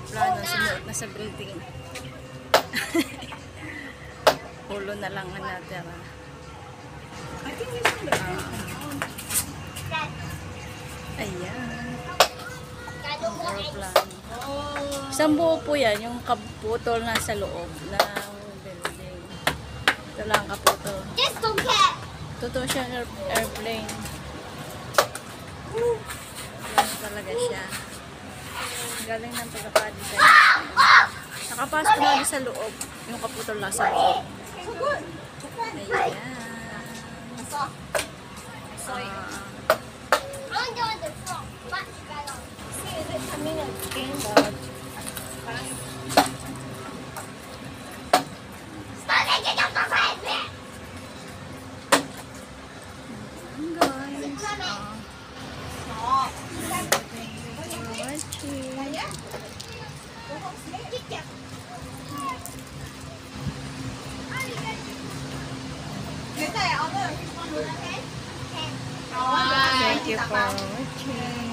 aeroplano sumuot na sa building. Ulo na lang ang natira. Ayan. Ang aeroplano. Isang buo po yan, yung kaputol na sa loob ng building. Ito lang kaputol. Totoo siya airplane. Lang talaga siya. Galing ng pagkakadesign. Nakapasok na sa loob. Yung kaputol na sa loob. Ayan. Thank you for watching.